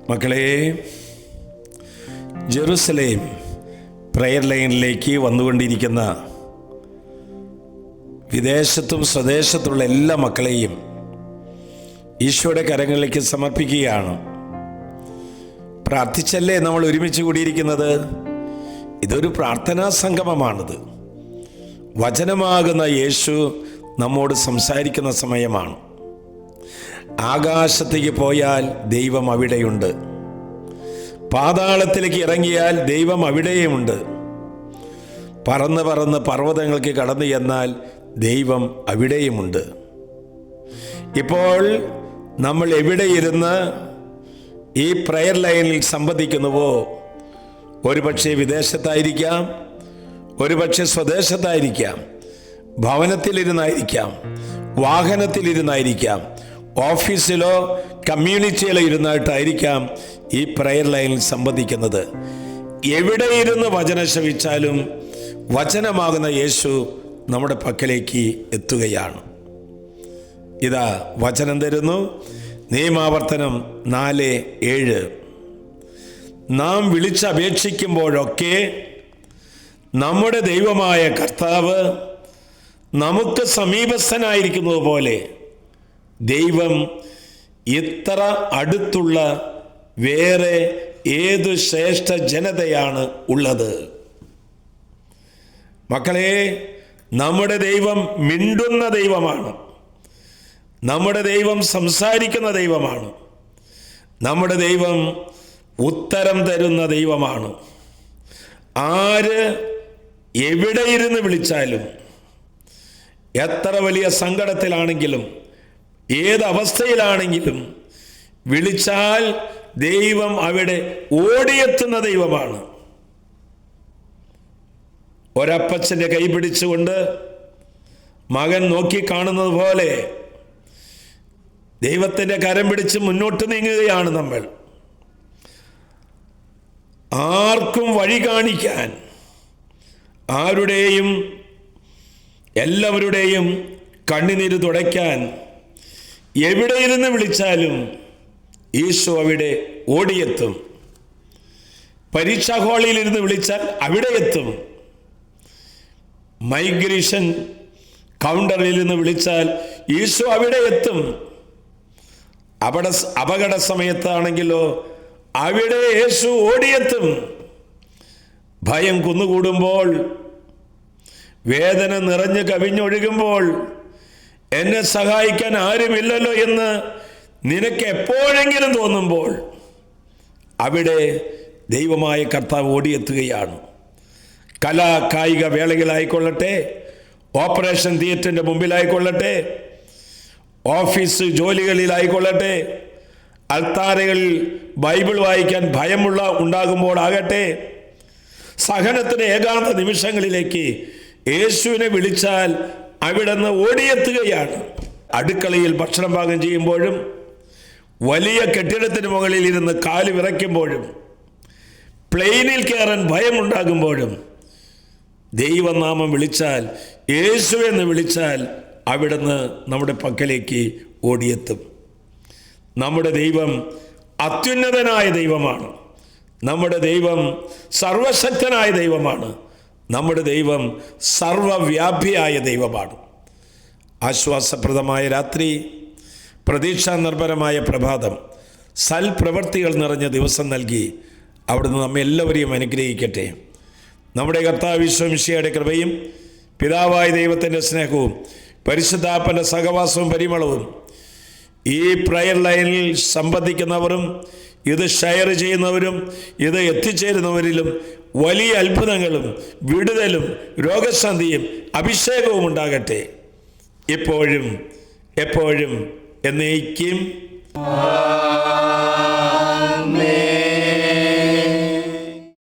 മക്കളെ, Jerusalem prayer ലൈനിലേക്ക് വന്നുകൊണ്ടിരിക്കുന്ന വിദേശത്തും സ്വദേശത്തുള്ള എല്ലാ മക്കളെയും ഈശോയുടെ കരങ്ങളിലേക്ക് സമർപ്പിക്കുകയാണ്. പ്രാർത്ഥിച്ചല്ലേ നമ്മൾ ഒരുമിച്ച് കൂടിയിരിക്കുന്നത്? ഇതൊരു പ്രാർത്ഥനാ സംഗമമാണിത്. വചനമാകുന്ന യേശു നമ്മോട് സംസാരിക്കുന്ന സമയമാണ്. ആകാശത്തേക്ക് പോയാൽ ദൈവം അവിടെയുണ്ട്, പാതാളത്തിലേക്ക് ഇറങ്ങിയാൽ ദൈവം അവിടെയുമുണ്ട്, പറന്ന് പറന്ന് പർവ്വതങ്ങൾക്ക് കടന്നു ചെന്നാൽ ദൈവം അവിടെയുമുണ്ട്. ഇപ്പോൾ നമ്മൾ എവിടെ ഇരുന്ന് ഈ പ്രയർ ലൈനിൽ സംബന്ധിക്കുന്നുവോ, ഒരുപക്ഷെ വിദേശത്തായിരിക്കാം, ഒരുപക്ഷെ സ്വദേശത്തായിരിക്കാം, ഭവനത്തിലിരുന്നായിരിക്കാം, വാഹനത്തിലിരുന്നായിരിക്കാം, ഓഫീസിലോ കമ്മ്യൂണിറ്റിയിലോ ഇരുന്നായിട്ടായിരിക്കാം ഈ പ്രയർ ലൈനിൽ സംബന്ധിക്കുന്നത്. എവിടെ ഇരുന്ന് വചനം ശ്രവിച്ചാലും വചനമാകുന്ന യേശു നമ്മുടെ പക്കലേക്ക് എത്തുകയാണ്. ഇതാ വചനം തരുന്നു. നിയമാവർത്തനം 4:7. നാം വിളിച്ചപേക്ഷിക്കുമ്പോഴൊക്കെ നമ്മുടെ ദൈവമായ കർത്താവ് നമുക്ക് സമീപസ്ഥനായിരിക്കുന്നത് പോലെ ദൈവം ഇത്ര അടുത്തുള്ള വേറെ ഏതു ശ്രേഷ്ഠ ജനതയാണ് ഉള്ളത്? മക്കളെ, നമ്മുടെ ദൈവം മിണ്ടുന്ന ദൈവമാണ്. നമ്മുടെ ദൈവം സംസാരിക്കുന്ന ദൈവമാണ്. നമ്മുടെ ദൈവം ഉത്തരം തരുന്ന ദൈവമാണ്. ആര് എവിടെ ഇരുന്ന് വിളിച്ചാലും, എത്ര വലിയ സങ്കടത്തിലാണെങ്കിലും, ഏതവസ്ഥയിലാണെങ്കിലും വിളിച്ചാൽ ദൈവം അവിടെ ഓടിയെത്തുന്ന ദൈവമാണ്. ഒരപ്പച്ചൻ്റെ കൈ പിടിച്ചുകൊണ്ട് മകൻ നോക്കിക്കാണുന്നത് പോലെ ദൈവത്തിൻ്റെ കരം പിടിച്ച് മുന്നോട്ട് നീങ്ങുകയാണ് നമ്മൾ. ആർക്കും വഴി കാണിക്കാൻ, ആരുടെയും എല്ലാവരുടെയും കണ്ണുനീര് തുടയ്ക്കാൻ എവിടെ ഇരുന്ന് വിളിച്ചാലും ഈശോ അവിടെ ഓടിയെത്തും. പരീക്ഷാ ഹാളിൽ ഇരുന്ന് വിളിച്ചാൽ അവിടെ എത്തും. മൈഗ്രേഷൻ കൗണ്ടറിൽ നിന്ന് വിളിച്ചാൽ ഈശോ അവിടെ എത്തും. അപകട സമയത്താണെങ്കിലോ അവിടെ യേശു ഓടിയെത്തും. ഭയം കുന്നുകൂടുമ്പോൾ, വേദന നിറഞ്ഞു കവിഞ്ഞൊഴുകുമ്പോൾ, എന്നെ സഹായിക്കാൻ ആരുമില്ലല്ലോ എന്ന് നിനക്ക് എപ്പോഴെങ്കിലും തോന്നുമ്പോൾ അവിടെ ദൈവമായ കർത്താവ് ഓടിയെത്തുകയാണ്. കലാ കായിക വേളകളായിക്കൊള്ളട്ടെ, ഓപ്പറേഷൻ തിയേറ്ററിൻ്റെ മുമ്പിലായിക്കൊള്ളട്ടെ, ഓഫീസ് ജോലികളിലായിക്കൊള്ളട്ടെ, അൾത്താരകളിൽ ബൈബിൾ വായിക്കാൻ ഉണ്ടാകുമ്പോൾ ആകട്ടെ, സഹനത്തിന് ഏകാന്ത നിമിഷങ്ങളിലേക്ക് യേശുവിനെ വിളിച്ചാൽ അവിടുന്ന് ഓടിയെത്തുകയാണ്. അടുക്കളയിൽ ഭക്ഷണം പാകം ചെയ്യുമ്പോഴും, വലിയ കെട്ടിടത്തിന് മുകളിൽ ഇരുന്ന് കാല് വിറയ്ക്കുമ്പോഴും, പ്ലെയിനിൽ കയറാൻ ഭയമുണ്ടാകുമ്പോഴും ദൈവനാമം വിളിച്ചാൽ, യേശു എന്ന് വിളിച്ചാൽ അവിടുന്ന് നമ്മുടെ പക്കലേക്ക് ഓടിയെത്തും. നമ്മുടെ ദൈവം അത്യുന്നതനായ ദൈവമാണ്. നമ്മുടെ ദൈവം സർവശക്തനായ ദൈവമാണ്. നമ്മുടെ ദൈവം സർവവ്യാപിയായ ദൈവമാണ്. ആശ്വാസപ്രദമായ രാത്രി, പ്രതീക്ഷാ നിർഭരമായ പ്രഭാതം, സൽപ്രവർത്തികൾ നിറഞ്ഞ ദിവസം നൽകി അവിടുന്ന് നമ്മെ എല്ലാവരെയും അനുഗ്രഹിക്കട്ടെ. നമ്മുടെ കർത്താവ് ഈശോ മിശിഹായുടെ കൃപയും പിതാവായ ദൈവത്തിൻ്റെ സ്നേഹവും പരിശുദ്ധാത്മാവിന്റെ സഹവാസവും പരിമളവും ഈ പ്രയർ ലൈനിൽ സംബന്ധിക്കുന്നവരും ഇത് ഷെയർ ചെയ്യുന്നവരും ഇത് എത്തിച്ചേരുന്നവരിലും വലിയ അത്ഭുതങ്ങളും വിടുതലും രോഗശാന്തിയും അഭിഷേകവും ഉണ്ടാകട്ടെ, ഇപ്പോഴും എപ്പോഴും എന്നേക്കും.